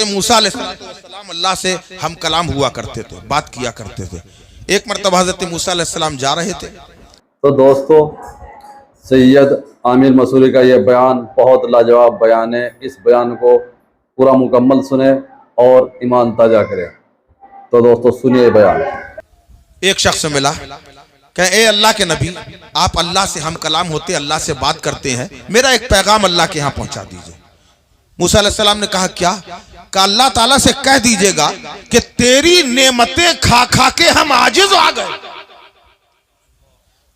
मूसा अलैहिस्सलाम अल्लाह से हम कलाम हुआ करते थे, बात किया करते थे। एक मरतबा हज़रत मूसा अलैहिस्सलाम जा रहे थे। तो दोस्तों, सैयद आमिर मसूरी का ये बयान बहुत लाजवाब बयान है। इस बयान को पूरा मुकम्मल सुने और ईमान ताजा करें। तो दोस्तों सुनिए बयान। एक शख्स मिला, कहे ए अल्लाह के नबी, आप अल्लाह से हम कलाम होते, अल्लाह से बात करते हैं, मेरा एक पैगाम अल्लाह के यहाँ पहुंचा दीजिए। मूसा अलैहिस्सलाम ने कहा क्या? कहा अल्लाह ताला से कह दीजिएगा कि तेरी नेमतें खा खा के हम आजिज आ गए,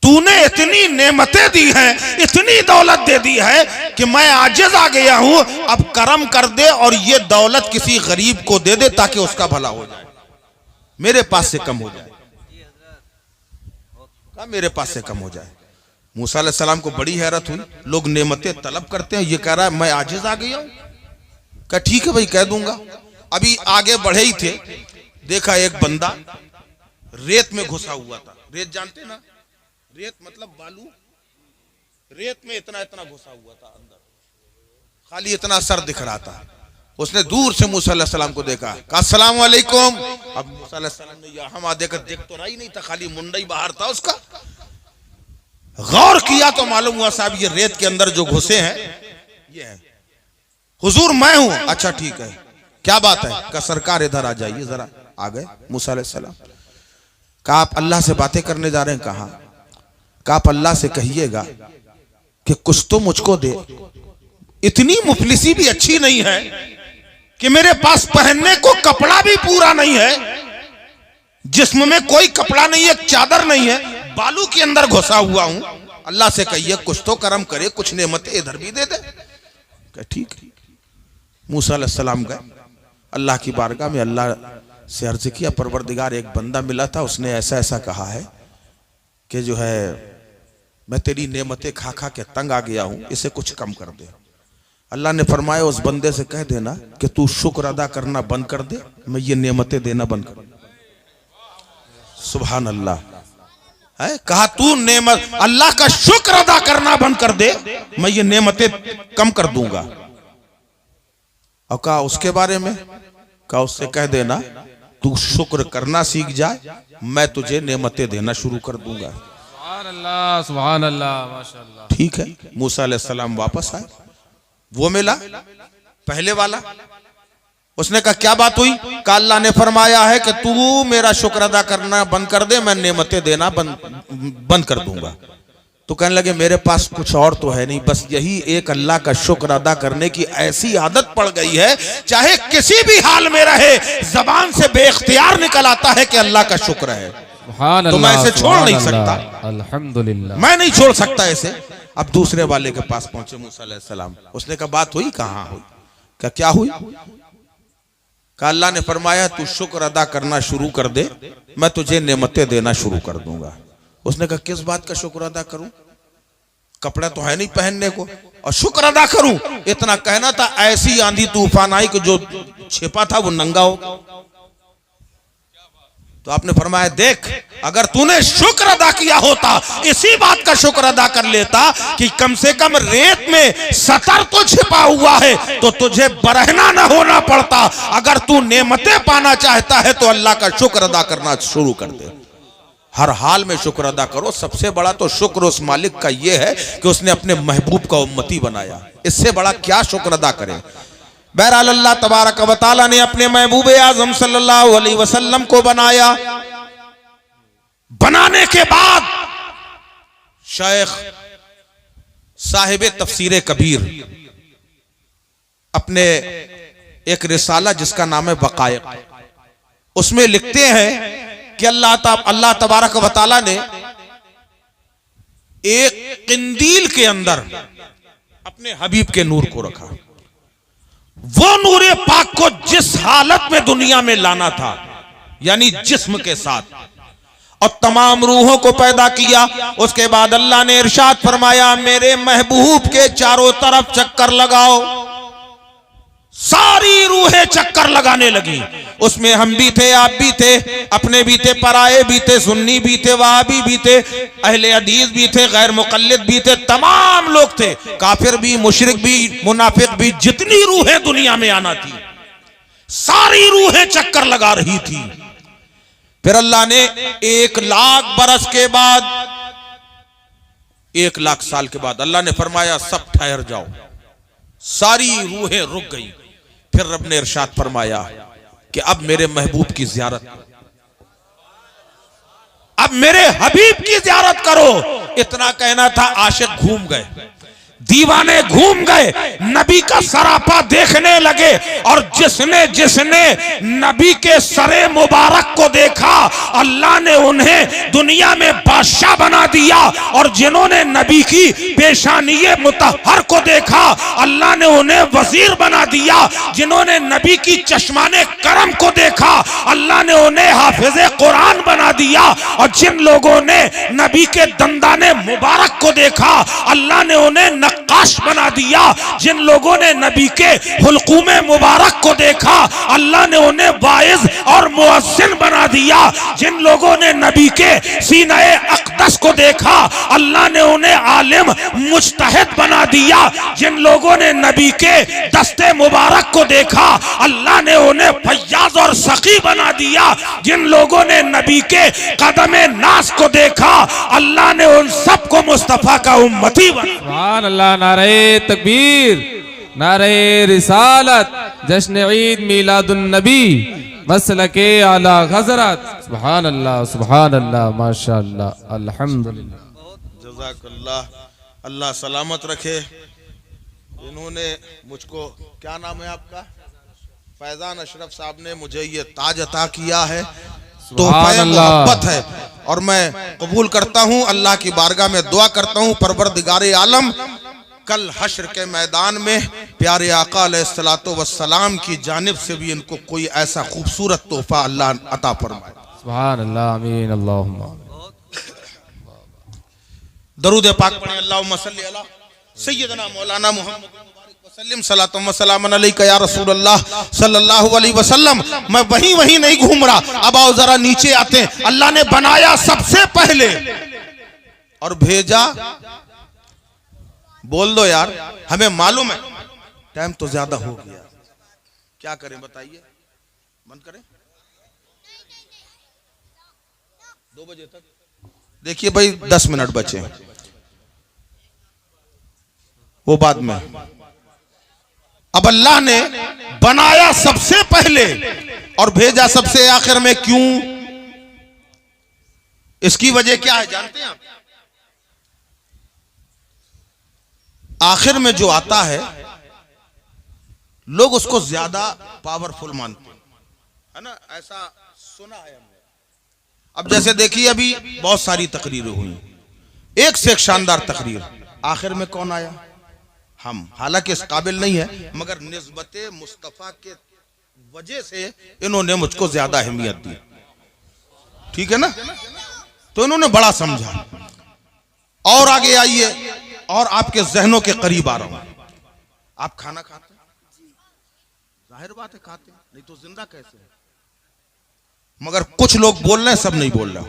तूने इतनी नेमतें दी हैं, इतनी दौलत दे दी है कि मैं आजिज आ गया हूं, अब करम कर दे और ये दौलत किसी गरीब को दे दे ताकि उसका भला हो जाए, मेरे पास से कम हो जाए। कहा मेरे पास से कम हो जाए। मूसा अलैहिस्सलाम को बड़ी हैरत हुई, लोग नेमतें तलब करते हैं, ये कह रहा है मैं आजिज आ गया हूं। कहा ठीक है भाई, कह दूंगा। अभी आगे बढ़े ही थे, देखा एक बंदा रेत में घुसा हुआ था। रेत जानते ना, रेत मतलब बालू, रेत में इतना इतना घुसा हुआ था अंदर, खाली इतना सर दिख रहा था। उसने दूर से मूसा अलैहिस्सलाम को देखा, कहा अस्सलाम वालेकुम। अब मूसा अलैहिस्सलाम ने यहाँ देखकर देख तो रहा ही नहीं था, खाली मुंडा ही बाहर था उसका। गौर किया तो मालूम हुआ साहब ये रेत के अंदर जो घुसे हैं ये है। हुजूर मैं हूं। अच्छा ठीक है, क्या बात है? कहा सरकार इधर आ जाइए जरा। आ गए मूसा अलैहिस्सलाम। कहा आप अल्लाह से बातें करने जा रहे हैं? कहा आप अल्लाह से कहिएगा कि कुछ तो मुझको दे, इतनी मुफलिसी भी अच्छी नहीं है कि मेरे पास पहनने को कपड़ा भी पूरा नहीं है, जिस्म में कोई कपड़ा नहीं है, चादर नहीं है, बालू के अंदर घुसा हुआ हूं। अल्लाह से कहिए कुछ तो करम करे, कुछ नेमतें इधर भी दे दे। कहा ठीक है। मूसा अलैहिस्सलाम गए अल्लाह की बारगाह में, अल्लाह से अर्ज किया परवरदिगार एक बंदा मिला था, उसने ऐसा ऐसा कहा है कि जो है मैं तेरी नेमतें खा खा के तंग आ गया हूं, इसे कुछ कम कर दे। अल्लाह ने फरमाया उस बंदे से कह देना कि तू शुक्र अदा करना बंद कर दे, मैं ये नेमतें देना बंद कर। सुभान अल्लाह है। कहा तू नेमत अल्लाह का शुक्र अदा करना बंद कर दे, मैं ये नेमतें कम कर दूंगा। और कहा उसके बारे में? कहा उससे कह देना तू शुक्र करना सीख जाए, मैं तुझे नेमतें देना शुरू कर दूंगा। सुभान अल्लाह, माशाअल्लाह। ठीक है। मूसा अलैहिस्सलाम वापस आए, वो मिला पहले वाला। उसने कहा क्या बात हुई? कहा अल्लाह ने फरमाया है कि तू मेरा शुक्र अदा करना बंद कर दे, मैं नेमतें देना बंद कर दूंगा। तो कहने लगे मेरे पास कुछ और तो है नहीं, बस यही एक अल्लाह का शुक्र अदा करने की ऐसी आदत पड़ गई है, चाहे किसी भी हाल में रहे जबान से बेइख्तियार निकल आता है कि अल्लाह का शुक्र है। तो मैं इसे छोड़ नहीं सकता, अल्हम्दुलिल्लाह, मैं नहीं छोड़ सकता इसे। अब दूसरे वाले के पास पहुंचे मूसा अलैहिस्सलाम। उसने कहा बात हुई? कहाँ हुई? क्या हुई? कहा अल्लाह ने फरमाया तू शुक्र अदा करना शुरू कर दे, मैं तुझे नेमतें देना शुरू कर दूंगा। उसने कहा किस बात का शुक्र अदा करूं? कपड़ा तो है नहीं पहनने को, और शुक्र अदा करूं? इतना कहना था, ऐसी आंधी तूफान आई कि जो छिपा था वो नंगा हो। तो आपने फरमाया देख, अगर तूने शुक्र अदा किया होता, इसी बात का शुक्र अदा कर लेता कि कम से कम रेत में सतर तो छिपा हुआ है, तो तुझे बरहना न होना पड़ता। अगर तू नेमतें पाना चाहता है तो अल्लाह का शुक्र अदा करना शुरू कर दे। हर हाल में शुक्र अदा करो। सबसे बड़ा तो शुक्र उस मालिक का यह है कि उसने अपने महबूब का उम्मती बनाया, इससे बड़ा क्या शुक्र अदा करें। बहरहाल अल्लाह तबारक व तआला ने अपने महबूब आज़म सल्लल्लाहु अलैहि वसल्लम को बनाया। बनाने के बाद शेख साहिब तफसीर कबीर अपने एक रिसाला जिसका नाम है वक़ाइक़, उसमें लिखते हैं कि अल्लाह तबारक व तआला ने एक किंदील के अंदर अपने हबीब के नूर को रखा। वो नूरे पाक को जिस हालत में दुनिया में लाना था, यानी जिस्म के साथ, और तमाम रूहों को पैदा किया। उसके बाद अल्लाह ने इरशाद फरमाया मेरे महबूब के चारों तरफ चक्कर लगाओ। सारी रूहें चक्कर लगाने लगी। उसमें हम भी थे, आप भी थे, अपने भी थे, पराए भी थे, सुन्नी भी थे, वहाबी भी थे, अहले हदीस भी थे, गैर मुक़ल्लिद भी थे, तमाम लोग थे, काफिर भी, मुशरिक भी, मुनाफिक भी, जितनी रूहें दुनिया में आना थी सारी रूहें चक्कर लगा रही थी। फिर अल्लाह ने 1,00,000 बरस के बाद, 1,00,000 साल के बाद अल्लाह ने फरमाया सब ठहर जाओ। सारी रूहें रुक गई। फिर रब ने इरशाद फरमाया कि अब मेरे महबूब की ज़ियारत, अब मेरे हबीब की ज़ियारत करो। इतना कहना था, आशिक घूम गए, दीवाने घूम गए, नबी का सरापा देखने लगे। और जिसने जिसने नबी के सरे मुबारक को देखा, अल्लाह ने उन्हें दुनिया में बादशाह बना दिया। और जिन्होंने नबी की पेशानिये मुतहर को देखा, अल्लाह ने उन्हें वजीर बना दिया। जिन्होंने नबी की चश्माने करम को देखा, अल्लाह ने उन्हें हाफिज़े कुरान बना दिया। और जिन लोगों ने नबी के दंदाने मुबारक को देखा, अल्लाह ने उन्हें नक्काश बना दिया। जिन लोगों ने नबी के हुल्कुमे मुबारक को देखा, अल्लाह ने उन्हें वाइज और मुअज्जिन बना दिया। जिन लोगों ने नबी के सीने अक़दस को देखा, अल्लाह ने उन्हें आलिम मुज्तहिद बना दिया। जिन लोगों ने नबी के दस्ते मुबारक को देखा, अल्लाह ने उन्हें फय्याज और सखी बना दिया। जिन लोगों ने नबी के कदमे नास को देखा, अल्लाह ने उन सबको मुस्तफा का उम्मती बना। सुभान अल्लाह, नारे तकबीर, नारे रिसालत, जश्न ईद मिलादुन नबी, मसलके आला हज़रत। सुभान अल्लाह, माशाअल्लाह, अल्हम्दुलिल्लाह। जज़ाकल्लाह, अल्लाह सलामत रखे। इन्होंने मुझको, क्या नाम है आपका? फैजान अशरफ साहब ने मुझे ये ताज अता किया है, तोहफ़ा मोहब्बत है और मैं कबूल करता हूँ। अल्लाह की बारगाह में दुआ करता हूँ, परवरदिगारे आलम कल हश्र के मैदान में प्यारे आका अलैहिस्सलातु वस्सलाम की जानिब से भी इनको कोई ऐसा खूबसूरत तोहफा अल्लाह अता फरमाए। सुभान अल्लाह, आमीन, अल्लाहुम्मा। दरूद पाक पढ़ें। अल्लाहुम्मा सल्ली अला सय्यदना मौलाना मुहम्मद वसल्लम सलातो व सलाम अलैका या रसूल अल्लाह सल्लल्लाहु अलैहि वसल्लम। मैं वहीं नहीं घूम रहा, अब आओ जरा नीचे आते हैं। अल्लाह ने बनाया सबसे पहले और भेजा। बोल दो यार, हमें मालूम है टाइम तो ज्यादा हो गया, क्या करें बताइए? बंद करें 2 बजे तक? देखिए भाई 10 मिनट बचे, वो बाद में। अब अल्लाह ने बनाया सबसे पहले और भेजा सबसे आखिर में। क्यों? इसकी वजह क्या है जानते हैं आप? आखिर में जो आता है लोग उसको ज्यादा पावरफुल मानते हैं, है ना? ऐसा सुना है हमने। अब जैसे देखिए अभी बहुत सारी तकरीरें हुई, एक से एक शानदार तकरीर, आखिर में कौन आया? हम। हालांकि इस काबिल नहीं है, मगर निस्बते मुस्तफा के वजह से इन्होंने मुझको ज्यादा अहमियत दी। ठीक है ना? तो इन्होंने बड़ा समझा। और आगे आइए, और आपके जहनों के करीब आ रहा हूं। आप खाना खाते हैं? जाहिर बात है खाते हैं, नहीं तो जिंदा कैसे है? मगर कुछ लोग बोल रहे हैं, सब नहीं बोल रहे।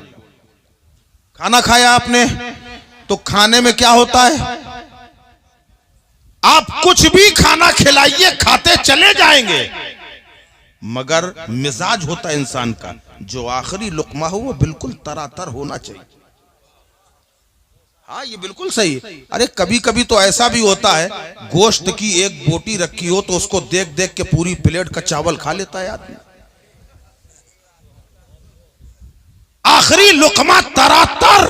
खाना खाया आपने, तो खाने में क्या होता है? आप कुछ भी खाना खिलाइए, खाते चले जाएंगे, मगर मिजाज होता है इंसान का, जो आखिरी लुकमा हो वो बिल्कुल तरातर होना चाहिए। हाँ, ये बिल्कुल सही। अरे कभी कभी तो ऐसा भी होता है, गोश्त की एक बोटी रखी हो तो उसको देख देख के पूरी प्लेट का चावल खा लेता है आदमी। आखिरी लुकमा तरातर।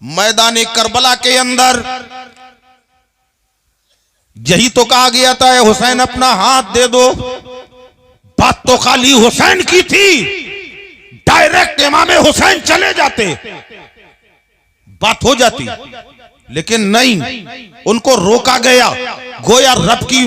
मैदान करबला के अंदर यही तो कहा गया था, हुसैन अपना हाथ दे दो। बात तो खाली हुसैन की थी, डायरेक्ट इमामे हुसैन चले जाते, बात हो जाती, लेकिन नहीं, उनको रोका गया। गोया रब की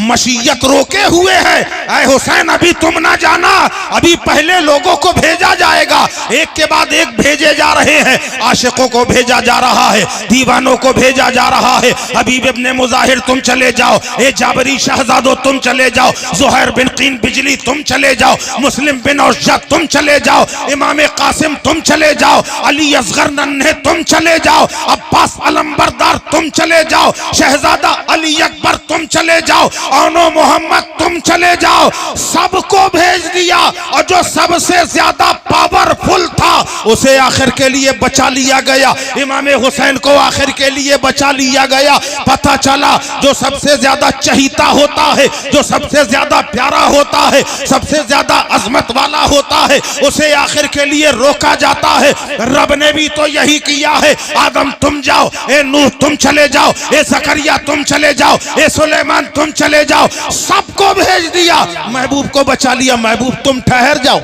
मशीयत रोके हुए है। ऐ हुसैन अभी तुम ना जाना, अभी पहले लोगों को भेजा जाएगा, एक के बाद एक भेजे जा रहे हैं। आशिकों को भेजा जा रहा है, दीवानों को भेजा जा रहा है। हबीब इब्ने मुजाहिर तुम चले जाओ, ए जाबरी शहजादो तुम चले जाओ, जुहैर बिन कीन बिजली तुम चले जाओ, मुस्लिम बिन औशद तुम चले जाओ, इमाम कासिम तुम चले जाओ, अली असगर नन्हे तुम चले जाओ, अब्बास अलंबरदार तुम चले जाओ, शहजादा अली अकबर तुम चले जाओ, औनो मोहम्मद तुम चले जाओ। जाओ, सबको भेज दिया, और जो सबसे ज्यादा पावरफुल था उसे आखिर के लिए बचा लिया गया। इमाम हुसैन को आखिर के लिए बचा लिया गया। पता चला जो सबसे ज्यादा चहीता होता है, जो सबसे ज्यादा प्यारा होता है, सबसे ज्यादा अजमत वाला होता है, उसे आखिर के लिए रोका जाता है। रब ने भी तो यही किया है। आदम तुम जाओ, ए नूह तुम चले जाओ, ए जकरिया तुम चले जाओ, ए सुलेमान तुम चले जाओ, सबको भेज दिया, महबूब को बचा लिया। महबूब तुम ठहर जाओ,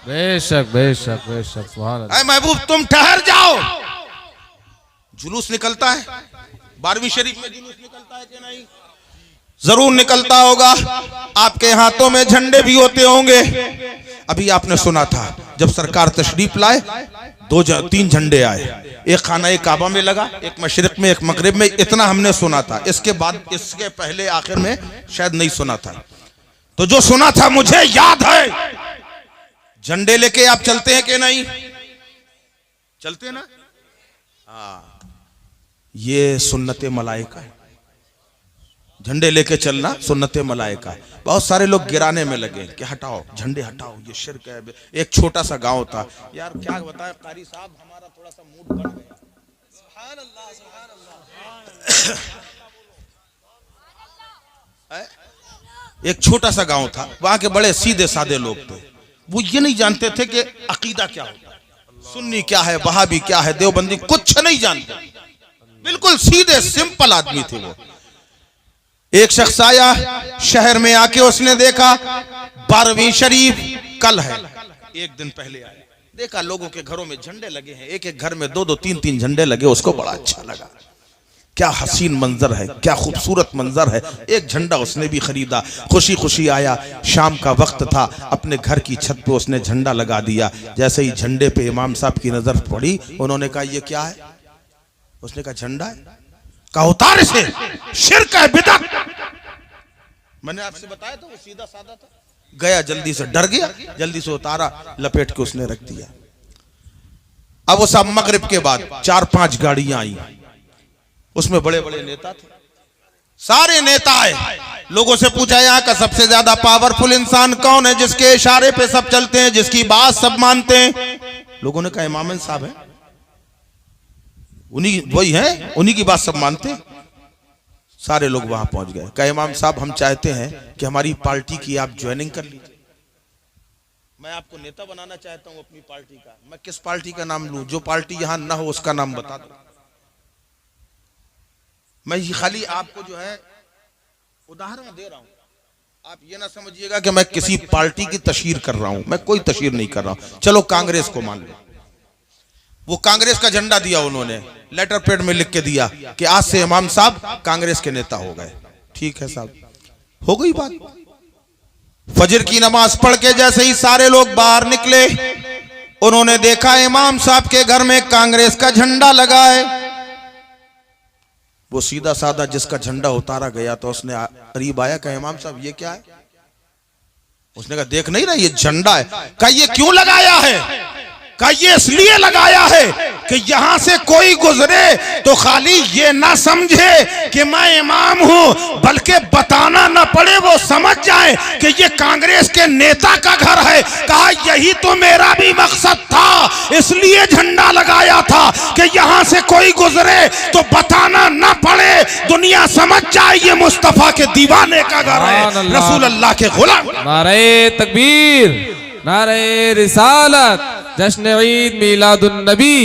बेशक बेशक बेशक, सुभान अल्लाह। ऐ महबूब तुम ठहर जाओ। जुलूस निकलता है 12वीं शरीफ में, जुलूस निकलता है कि नहीं? जरूर निकलता होगा। आपके हाथों में झंडे भी होते होंगे। अभी आपने सुना था जब सरकार तशरीफ लाए 3 झंडे आए, एक खाना काबा में लगा, एक मशरिक में, एक मगरिब में। इतना हमने सुना था। इसके बाद, इसके पहले आखिर में शायद नहीं सुना था। तो जो सुना था मुझे याद है। झंडे लेके आप चलते हैं कि नहीं? चलते हैं ना? हाँ, ये सुन्नते मलाइका है। झंडे लेके चलना सुन्नते मलाइका है। बहुत सारे लोग गिराने में लगे कि हटाओ झंडे हटाओ, ये शिर्क है। एक छोटा सा गांव था यार, क्या बताएं कारी साहब, हमारा थोड़ा सा मूड बढ़ गया। सुभान अल्लाह, सुभान अल्लाह। एक छोटा सा गांव था, वहां के बड़े सीधे साधे लोग थे। वो ये नहीं जानते थे कि अकीदा क्या होता है, सुन्नी क्या है, वहाबी क्या है, देवबंदी, कुछ नहीं जानते। बिल्कुल सीधे सिंपल आदमी थे वो। एक शख्स आया शहर में, आके उसने देखा 12वीं शरीफ कल है, एक दिन पहले आया, देखा लोगों के घरों में झंडे लगे हैं, एक एक घर में 2-2 3-3 झंडे लगे। उसको बड़ा अच्छा लगा। क्या हसीन मंजर है, क्या खूबसूरत मंजर है। एक झंडा उसने भी खरीदा, खुशी खुशी आया। शाम का वक्त था, अपने घर की छत पे उसने झंडा लगा दिया। जैसे ही झंडे पे इमाम साहब की नजर पड़ी, उन्होंने कहा ये क्या है? उसने कहा झंडा है। कहा उतार से, शिर्क है, बिदअत। मैंने आपसे बताया था वो सीधा साधा था। गया जल्दी से, डर गया, जल्दी से उतारा, लपेट के उसने रख दिया। अब वो सब मगरिब के बाद 4-5 गाड़ियां आई, उसमें बड़े बड़े नेता थे। सारे नेता आए, लोगों से पूछा यहाँ का सबसे ज्यादा पावरफुल इंसान कौन है, जिसके इशारे पे सब चलते हैं, जिसकी बात सब मानते हैं? लोगों ने कहा इमाम साहब है, उन्हीं वही है, उन्हीं की बात सब मानते हैं। सारे लोग वहां पहुंच गए। कहा इमाम साहब हम चाहते हैं कि हमारी पार्टी की आप ज्वाइनिंग कर लीजिए। मैं आपको नेता बनाना चाहता हूं अपनी पार्टी का। मैं किस पार्टी का नाम लूं? जो पार्टी यहां ना हो उसका नाम बता दो। मैं ये खाली आपको जो है उदाहरण दे रहा हूं। आप ये ना समझिएगा कि मैं किसी पार्टी की तशहीर कर रहा हूं। मैं कोई तशहीर नहीं कर रहा हूं। चलो कांग्रेस को मान लो, वो कांग्रेस का झंडा दिया उन्होंने, लेटर पैड में लिख के दिया कि आज से इमाम साहब कांग्रेस के नेता हो गए। ठीक है साहब, हो गई बात। फजर की नमाज पढ़ के जैसे ही सारे लोग बाहर निकले, उन्होंने देखा इमाम साहब के घर में कांग्रेस का झंडा लगा है। वो सीधा साधा जिसका झंडा उतारा गया, तो उसने करीब आया, कहा इमाम साहब ये क्या है? उसने कहा देख नहीं रहा ये झंडा है। कहा ये क्यों लगाया है? कहा ये इसलिए लगाया है कि यहां से कोई गुजरे तो खाली ये ना समझे कि मैं इमाम हूं, बल्कि बताना ना पड़े, वो समझ जाए कि ये कांग्रेस के नेता का घर है। कहा यही तो मेरा भी मकसद था, इसलिए झंडा लगाया था कि यहां से कोई गुजरे तो बताना ना पड़े, दुनिया समझ जाए ये मुस्तफा के दीवाने का घर है, रसूल अल्लाह के गुलाम। नारे तकबीर, नारे रिसालत, जश्न ईद मिलादुन नबी,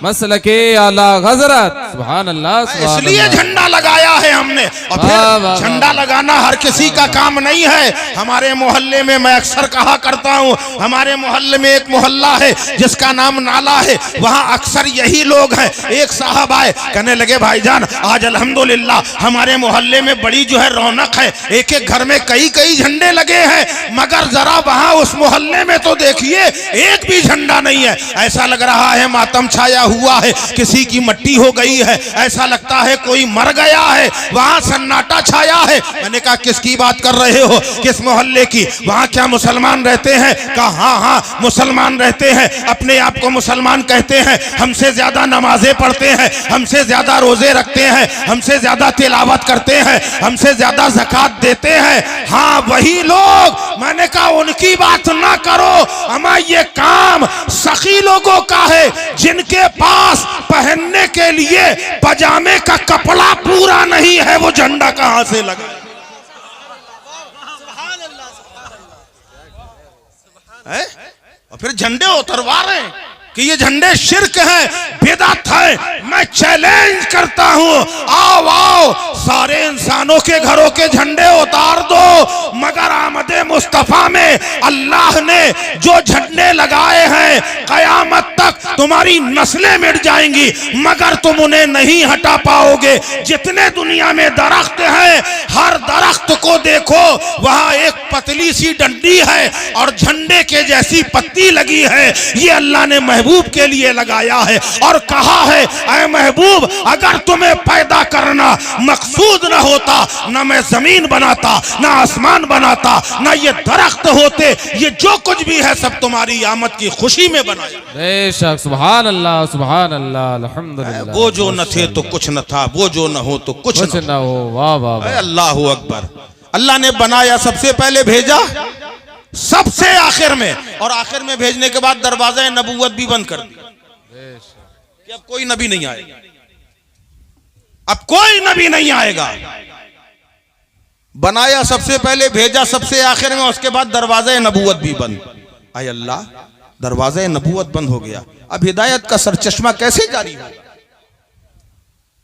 मसलके आला हजरत। सुभान अल्लाह, सुभान इसलिए अल्लाह। झंडा लगाया है हमने। और फिर झंडा लगाना हर किसी का काम नहीं है। हमारे मोहल्ले में, मैं अक्सर कहा करता हूँ, हमारे मोहल्ले में एक मोहल्ला है जिसका नाम नाला है, वहाँ अक्सर यही लोग हैं। एक साहब आए, कहने लगे भाईजान आज अल्हम्दुलिल्लाह हमारे मोहल्ले में बड़ी जो है रौनक है, एक एक घर में कई कई झंडे लगे हैं, मगर जरा वहाँ उस मोहल्ले में तो देखिए एक भी झंडा नहीं है। ऐसा लग रहा है मातम छाया हुआ है, किसी की मट्टी हो गई है, ऐसा लगता है कोई मर गया है, वहां सन्नाटा छाया है। मैंने कहा किसकी बात कर रहे हो, किस मोहल्ले की, वहां क्या मुसलमान रहते हैं? कहा हाँ हाँ मुसलमान रहते हैं, अपने आप को मुसलमान कहते हैं, हमसे ज्यादा नमाजें पढ़ते हैं, हमसे ज्यादा रोजे रखते हैं, हमसे ज्यादा तिलावत करते हैं, हमसे ज्यादा ज़कात देते हैं। हाँ वही लोग। मैंने कहा उनकी बात ना करो, हमारा ये काम सखी लोगों का है, जिनके पास पहनने के लिए पजामे का कपड़ा पूरा नहीं है, वो झंडा कहां से लगा है? और फिर झंडे उतरवा रहे हैं कि ये झंडे शिर्क है, बिदअत है। मैं चैलेंज करता हूं, आओ आओ सारे इंसानों के घरों के झंडे उतार दो, मगर आमदे मुस्तफा में अल्लाह ने जो झंडे लगाए हैं, कयामत तक तुम्हारी नस्लें मिट जाएंगी मगर तुम उन्हें नहीं हटा पाओगे। जितने दुनिया में दरख्त हैं, हर दरख्त को देखो वहां एक पतली सी डंडी है और झंडे के जैसी पत्ती लगी है। ये अल्लाह ने महबूब के लिए लगाया है और कहा है, ऐ महबूब अगर तुम्हें पैदा करना मकसूद न होता, न मैं जमीन बनाता, न आसमान बनाता, न ये दरख्त होते, ये जो कुछ भी है सब तुम्हारी आमद की खुशी में बनाया। बेशक, सुभान अल्लाह, सुभान अल्लाह, अल्हम्दुलिल्लाह। वो जो न थे तो कुछ न था, वो जो न हो तो कुछ न हो। वाह वाह वाह। अल्लाह अकबर। अल्लाह ने बनाया, सबसे पहले भेजा, सबसे आखिर में, और आखिर में भेजने के बाद दरवाजा नबूवत भी बंद कर दिया कि अब कोई नबी नहीं आएगा, अब कोई नबी नहीं आएगा। बनाया सबसे पहले, भेजा सबसे आखिर में, उसके बाद दरवाजा नबूवत भी बंद। आय अल्लाह, दरवाजा नबूवत बंद हो गया, अब हिदायत का सरचश्मा कैसे जारी होगा?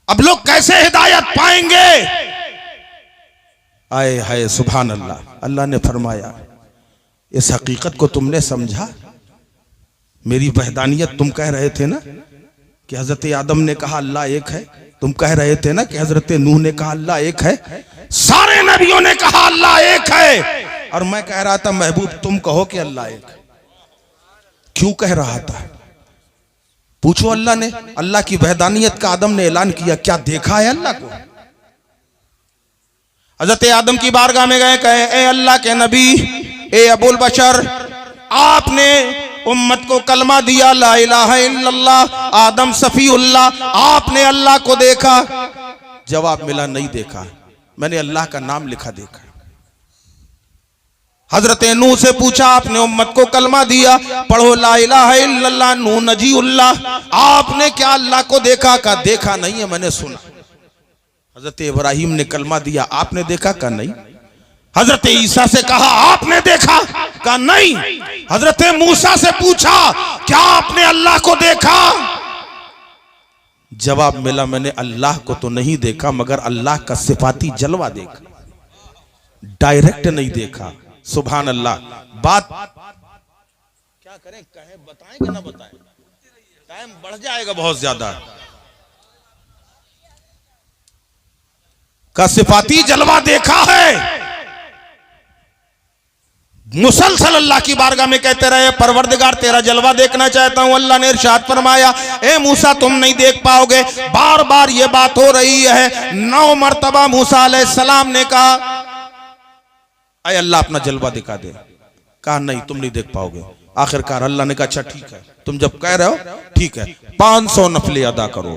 अब लोग कैसे हिदायत पाएंगे? आए हाय सुभान अल्लाह। अल्लाह ने फरमाया, इस हकीकत को तुमने समझा? मेरी वहदानियत तुम कह रहे थे ना कि हजरत आदम ने कहा अल्लाह एक है, तुम कह रहे थे ना कि हजरत नूह ने कहा अल्लाह एक है, सारे नबियों ने कहा अल्लाह एक है, और मैं कह रहा था महबूब तुम कहो कि अल्लाह एक है। क्यों कह रहा था? पूछो अल्लाह ने, अल्लाह की वहदानियत का आदम ने ऐलान किया, क्या देखा है अल्लाह को? हजरत आदम की बारगाह में गए, कहे ए अल्लाह के नबी, ए अबुल बशर, आपने उम्मत को कलमा दिया ला इलाहा इल्लल्लाह, आदम सफीउल्लाह, आपने अल्लाह को देखा? जवाब मिला नहीं देखा, मैंने अल्लाह का नाम लिखा देखा। हजरत नूह से पूछा, आपने उम्मत को कलमा दिया, पढ़ो ला इलाहा इल्लल्लाह नूह नजीउल्लाह, आपने क्या अल्लाह को देखा? का देखा नहीं है, मैंने सुना। हजरत इब्राहिम ने कलमा दिया, आपने देखा? का नहीं। हजरत ईसा से कहा, आपने देखा? का नहीं। हजरत मूसा से पूछा, क्या आपने अल्लाह को देखा? जवाब मिला, मैंने अल्लाह को तो नहीं देखा मगर अल्लाह का सिफाती जलवा देखा, डायरेक्ट नहीं देखा। सुभान अल्लाह। बात क्या करें, कहें, बताएं कि ना बताएं? टाइम बढ़ जाएगा बहुत ज्यादा। का सिफाती जलवा देखा है, मुसलसल अल्लाह की बारगाह में कहते रहे, परवरदिगार तेरा जलवा देखना चाहता हूं। अल्लाह ने इरशाद फरमाया, ए मूसा तुम नहीं देख पाओगे। बार बार ये बात हो रही है, 9 मरतबा मूसा अलैहिस्सलाम ने कहा, अय अल्लाह अपना जलवा दिखा दे। कहा नहीं तुम नहीं देख पाओगे। आखिरकार अल्लाह ने कहा अच्छा ठीक है, तुम जब कह रहे हो ठीक है, 500 नफले अदा करो,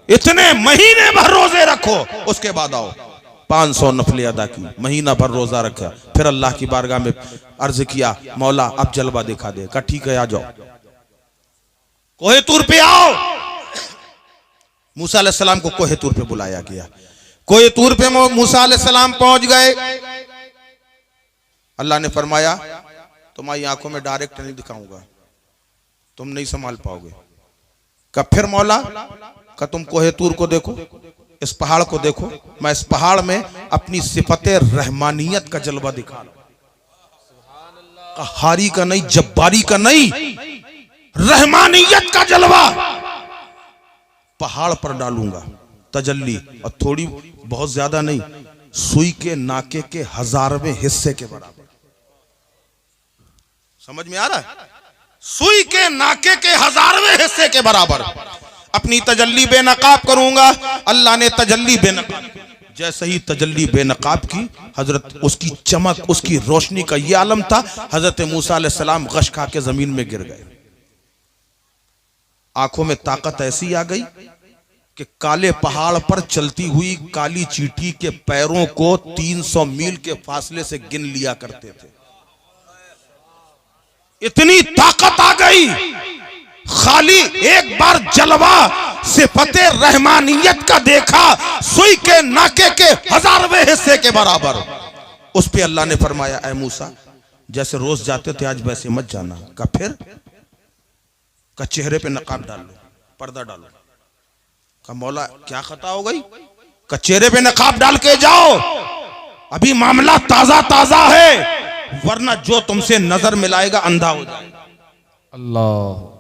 इतने महीने भर रोजे रखो, उसके बाद आओ। 500 नफले अदा की, महीना भर रोजा रखा, फिर अल्लाह की बारगाह में अर्ज किया, मौला अब जलवा दिखा दे। कहा ठीक है आ जाओ, कोहे तूर पे आओ। मूसा अलैहिस्सलाम को कोहे तूर पे बुलाया गया। कोहे तूर पे मूसा अलैहिस्सलाम पहुंच गए। अल्लाह ने फरमाया, तुम्हारी आंखों में डायरेक्ट नहीं दिखाऊंगा, तुम नहीं संभाल पाओगे। कब फिर मौला? का तुम कोहे तूर को देखो, इस पहाड़ को देखो, मैं इस पहाड़ में अपनी सिफते रहमानियत का जलवा दिखा रहा हूं। हारी का नहीं, जब्बारी का नहीं, रहमानियत का जलवा पहाड़ पर डालूंगा तजल्ली, और थोड़ी बहुत ज्यादा नहीं, सुई के नाके के 1000वें हिस्से के बराबर। समझ में आ रहा है? सुई के नाके के 1000वें हिस्से के बराबर। अपनी तजल्ली बेनकाब करूंगा। अल्लाह ने तजल्ली बेनकाब, जैसे ही तजल्ली बेनकाब की, हजरत उसकी चमक, उसकी रोशनी का यह आलम था, हजरत मूसा अलैहिस्सलाम गश खा के जमीन में गिर गए। आंखों में ताकत ऐसी आ गई कि काले पहाड़ पर चलती हुई काली चींटी के पैरों को 300 मील के फासले से गिन लिया करते थे। इतनी ताकत आ गई, खाली एक बार जलवा सिफते रहमानियत का देखा, सुई के नाके के 1000वें हिस्से के बराबर। उस पे अल्लाह ने फरमाया, ऐ मूसा, जैसे रोज जाते थे आज वैसे मत जाना। का फिर का चेहरे पे नकाब डाल लो, पर्दा डालो। का मौला क्या खता हो गई? का चेहरे पे नकाब डाल के जाओ, अभी मामला ताजा ताजा है, वरना जो तुमसे नजर मिलाएगा अंधा हो जाएगा। अल्लाह,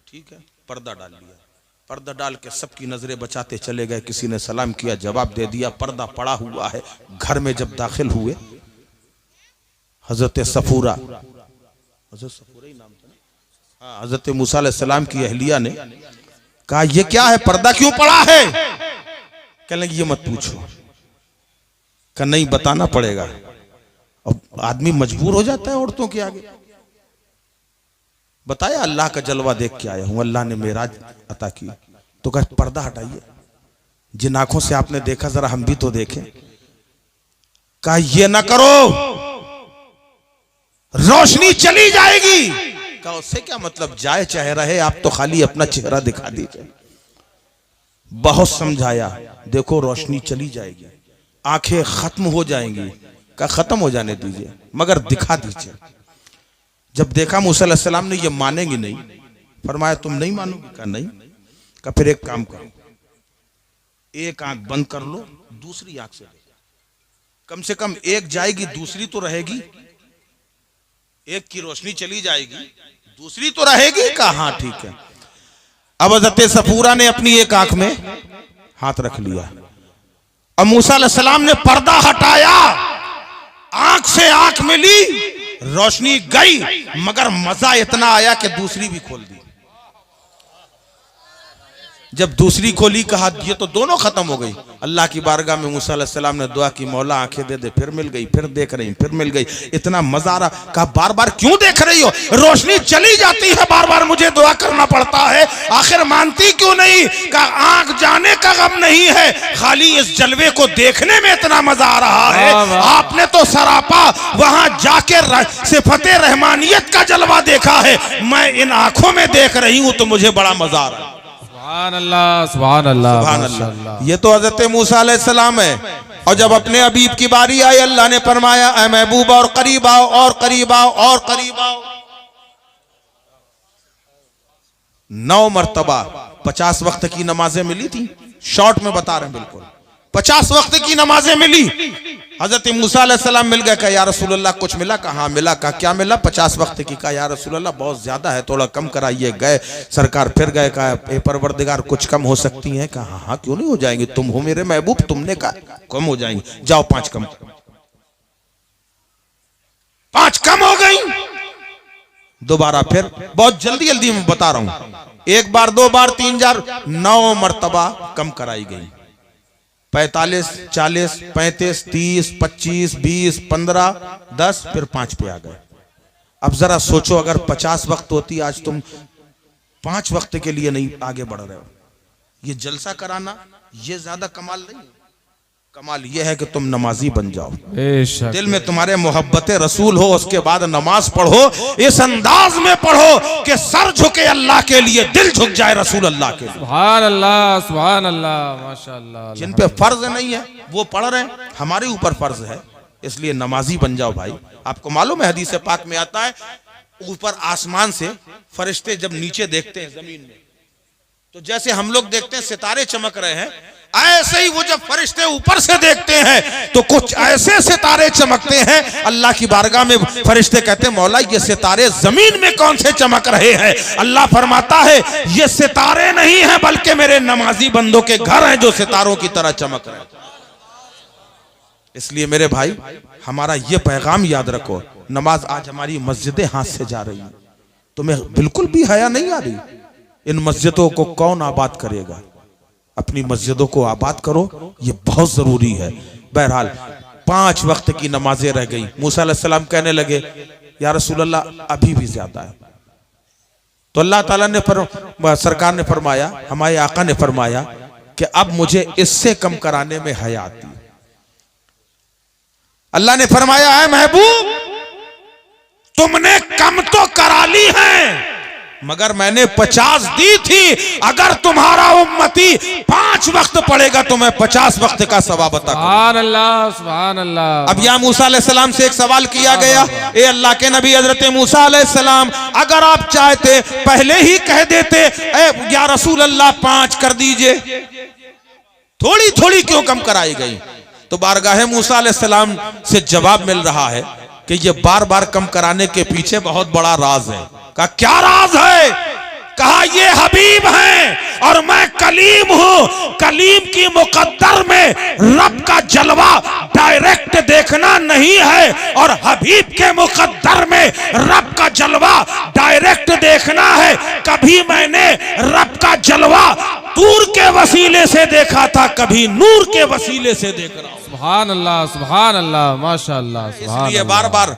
ठीक है, पर्दा डाल लिया। पर्दा डाल के सबकी नजरें बचाते चले गए। किसी ने सलाम किया, जवाब दे दिया, पर्दा पड़ा हुआ है। घर में जब दाखिल हुए, हजरत सफूरा, हजरत सफूरा ही नाम था ना, हाँ, हजरत मूसा अलैहिस्सलाम की अहलिया ने कहा, ये क्या है, पर्दा क्यों पड़ा है? कहने लगी, ये मत पूछो। का नहीं, बताना पड़ेगा। अब आदमी मजबूर हो जाता है औरतों के आगे। बताया, अल्लाह का जलवा देख के आया हूं, अल्लाह ने मेराज अता की। तो कहा, पर्दा हटाइए, जिन आंखों से आपने देखा जरा हम भी तो देखें। कहा, ये ना करो, रोशनी चली जाएगी। कहा, उससे क्या मतलब, जाए चाहे रहे, आप तो खाली अपना चेहरा दिखा दीजिए। बहुत समझाया, देखो रोशनी चली जाएगी, आंखें खत्म हो जाएंगी। का खत्म हो जाने दीजिए, मगर दिखा दीजिए। जब देखा मूसा अलैहिस्सलाम ने ये मानेंगे नहीं, फरमाया, तुम नहीं मानोगे? का नहीं। का फिर एक काम करो, एक आंख बंद कर लो, दूसरी आंख से देखो, कम से कम एक जाएगी, दूसरी तो रहेगी। एक की रोशनी चली जाएगी, दूसरी तो रहेगी। का हाँ ठीक है। अब हज़रत सफूरा ने अपनी एक आंख में हाथ रख लिया। अब मूसा अलैहिस्सलाम ने पर्दा हटाया, आंख से आंख मिली, रोशनी गई, मगर मजा इतना आया कि दूसरी भी खोल दी। जब दूसरी खोली, कहा, ये तो दोनों खत्म हो गई। अल्लाह की बारगाह में मूसा अलैहिस्सलाम ने दुआ की, मौला आंखें दे दे। फिर मिल गई, फिर देख रही, फिर मिल गई। इतना मजा आ रहा। कहा, बार बार क्यों देख रही हो? रोशनी चली जाती है, बार बार मुझे दुआ करना पड़ता है, आखिर मानती क्यों नहीं? कहा, आंख जाने का गम नहीं है, खाली इस जलवे को देखने में इतना मजा आ रहा है। आपने तो सरापा वहां जाके सिफते रहमानियत का जलवा देखा है, मैं इन आंखों में देख रही हूं तो मुझे बड़ा मजा आ रहा है। सुभान अल्लाह, सुभान अल्लाह, सुभान अल्लाह। ये तो हजरत मूसा अलैहिस्सलाम है। और जब अपने हबीब की बारी आई, अल्लाह ने फरमाया, ऐ महबूब, और करीब आओ, और करीब आओ, और करीब आओ। 9 मरतबा 50 वक्त की नमाजें मिली थी। शॉर्ट में बता रहे हैं, बिल्कुल 50 वक्त की नमाजें मिली। हजरत मूसा अलैहिस्सलाम मिल गए। कहा, या रसूलल्लाह कुछ मिला? कहा, मिला। कहा, क्या मिला? 50 वक्त की। कहा, या रसूलल्लाह बहुत ज्यादा है, थोड़ा कम कराइए। गए सरकार, फिर गए। कहा, ए परवरदिगार कुछ कम हो सकती हैं? कहा, हाँ क्यों नहीं हो जाएंगी, तुम हो मेरे महबूब, तुमने कहा कम हो जाएंगी, जाओ 5 कम। 5 कम हो गई। दोबारा फिर, बहुत जल्दी जल्दी मैं बता रहा हूं, 1 बार 2 बार 3 बार, 9 मरतबा कम कराई गई। 45, 40, 35, 30, 25, 20, 15, 10, फिर 5 पे आ गए। अब जरा सोचो, अगर 50 वक्त होती, आज तुम 5 वक्त के लिए नहीं आगे बढ़ रहे हो। ये जलसा कराना ये ज्यादा कमाल नहीं, कमाल ये है कि तुम नमाजी बन जाओ, दिल में तुम्हारे मोहब्बत रसूल हो, उसके बाद नमाज पढ़ो, इस अंदाज में पढ़ो कि सर झुके अल्लाह के लिए, दिल झुक जाए रसूल अल्लाह के लिए। सुभान अल्लाह, सुभान अल्लाह, माशाअल्लाह। जिन पे फर्ज नहीं है वो पढ़ रहे हैं, हमारे ऊपर फर्ज है, इसलिए नमाजी बन जाओ भाई। आपको मालूम है, हदीस पाक में आता है, ऊपर आसमान से फरिश्ते जब नीचे देखते हैं जमीन में, तो जैसे हम लोग देखते हैं सितारे चमक रहे हैं, ऐसे ही वो जब फरिश्ते ऊपर से देखते हैं तो कुछ ऐसे सितारे चमकते हैं, अल्लाह की बारगाह में फरिश्ते कहते हैं, मौला ये सितारे जमीन में कौन से चमक रहे हैं? अल्लाह फरमाता है, ये सितारे नहीं हैं, बल्कि मेरे नमाजी बंदों के घर हैं जो सितारों की तरह चमक रहे हैं। इसलिए मेरे भाई, हमारा ये पैगाम याद रखो, नमाज आज हमारी मस्जिदें हाथ से जा रही है, तुम्हें बिल्कुल भी हया नहीं आ रही, इन मस्जिदों को कौन आबाद करेगा? अपनी मस्जिदों को आबाद करो, ये बहुत जरूरी है। बहरहाल 5 वक्त की नमाजें रह गई। मूसा अलैहिस्सलाम कहने लगे या रसूल अल्लाह अभी भी ज्यादा है। तो अल्लाह ताला ने सरकार ने फरमाया, हमारे आका ने फरमाया कि अब मुझे इससे कम कराने में हया आती है। अल्लाह ने फरमाया है महबूब, तुमने कम तो करा ली है, मगर मैंने 50 दी थी। अगर तुम्हारा उम्मती 5 वक्त पड़ेगा तो मैं 50 वक्त का सवाब अता करूंगा। सुभान अल्लाह, सुभान अल्लाह। अब या मूसा अलैहिस्सलाम से एक सवाल किया गया, ए अल्लाह के नबी हजरत मूसा अलैहिस्सलाम, अगर आप चाहते पहले ही कह देते या रसूल अल्लाह 5 कर दीजिए, थोड़ी थोड़ी क्यों कम कराई गई? तो बारगाह मूसा अलैहिस्सलाम से जवाब मिल रहा है कि ये बार बार कम कराने के पीछे बहुत बड़ा राज है। कहा क्या राज है? कहा ये हबीब हैं और मैं कलीम हूं। कलीम की मुकद्दर में रब का जलवा डायरेक्ट देखना नहीं है और हबीब के मुकद्दर में रब का जलवा डायरेक्ट देखना है। कभी मैंने रब का जलवा दूर के वसीले से देखा था, कभी नूर के वसीले से देख रहा हूं। सुभान अल्लाह, सुभान अल्लाह, माशाअल्लाह। इसलिए बार बार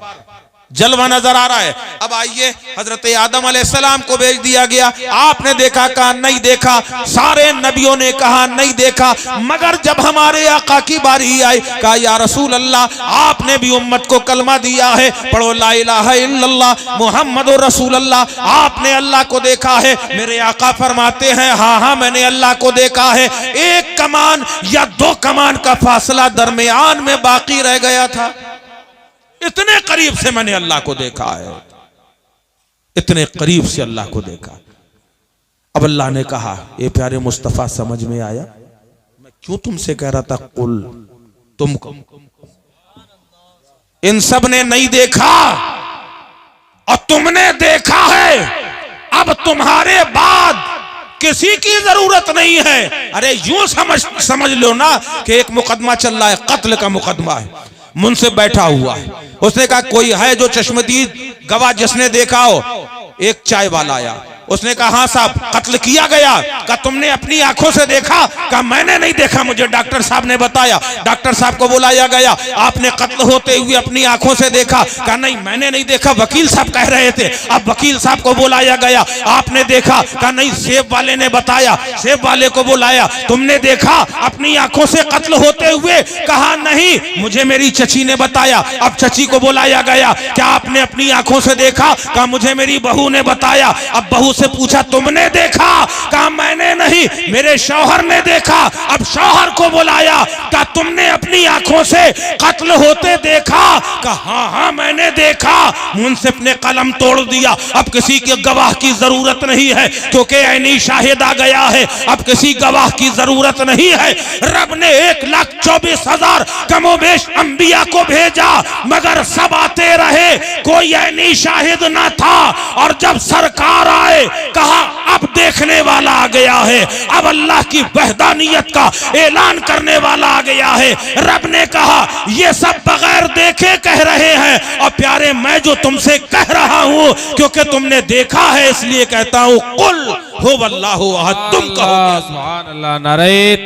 जलवा नजर आ रहा है। अब आइए, हजरत आदम अलैहिस्सलाम को भेज दिया गया, आपने देखा? कहा नहीं देखा। सारे नबियों ने कहा नहीं देखा, मगर जब हमारे आका की बारी आई, कहा या रसूल अल्लाह, आपने भी उम्मत को कलमा दिया है, पढ़ो ला इलाहा इल्लल्लाह मुहम्मदुर रसूलुल्लाह। आपने अल्लाह को देखा है? मेरे आका फरमाते हैं हाँ हाँ मैंने अल्लाह को देखा है। 1 कमान या 2 कमान का फासला दरमियान में बाकी रह गया था। इतने करीब से मैंने अल्लाह को देखा है, इतने करीब से अल्लाह को देखा। अब अल्लाह ने कहा, ये प्यारे मुस्तफा समझ में आया? मैं क्यों तुमसे कह रहा था कुल तुमको? इन सब ने नहीं देखा और तुमने देखा है। अब तुम्हारे बाद किसी की जरूरत नहीं है। अरे यूं समझ लो ना कि एक मुकदमा चल रहा है, कत्ल का मुकदमा है। मुंसिफ बैठा हुआ है, उसने कहा कोई है जो चश्मदीद गवाह जिसने देखा हो? एक चाय वाला आया, उसने कहा हाँ साहब कत्ल किया गया। कहा तुमने अपनी आंखों से देखा? कहा मैंने नहीं देखा, मुझे डॉक्टर साहब ने बताया। डॉक्टर साहब को बुलाया गया, आपने कत्ल होते हुए अपनी आंखों से देखा? कहा नहीं मैंने नहीं देखा, वकील साहब कह रहे थे। अब वकील साहब को बुलाया गया, आपने देखा? कहा नहीं सेब वाले ने बताया। सेब वाले को बुलाया, तुमने देखा अपनी आंखों से कत्ल होते हुए? कहा नहीं मुझे मेरी चची ने बताया। अब चची को बुलाया गया, क्या आपने अपनी आंखों से देखा? कहा मुझे मेरी बहू ने बताया। अब बहू से पूछा तुमने देखा? कहा मैंने नहीं, मेरे शौहर ने देखा। अब शौहर को बुलाया, कहा तुमने अपनी आंखों से कत्ल होते देखा? कहा हाँ हाँ मैंने देखा। मुंसिफ ने कलम तोड़ दिया, अब किसी के गवाह की जरूरत नहीं है क्योंकि ऐनी शाहिद आ गया है। अब किसी गवाह की जरूरत नहीं है। रब ने 1,24,000 कमोबेश अंबिया को भेजा, मगर सब आते रहे, कोई ऐनी शाहिद ना था। और जब सरकार आए, कहा अब देखने वाला आ गया है, अब अल्लाह की वहदानियत का ऐलान करने वाला आ गया है। रब ने कहा ये सब बगैर देखे कह रहे हैं, और प्यारे मैं जो तुमसे कह रहा हूं क्योंकि तुमने देखा है इसलिए कहता हूं कुल हुवल्लाहु अहद। तुम कहो सुभान अल्लाह। नारे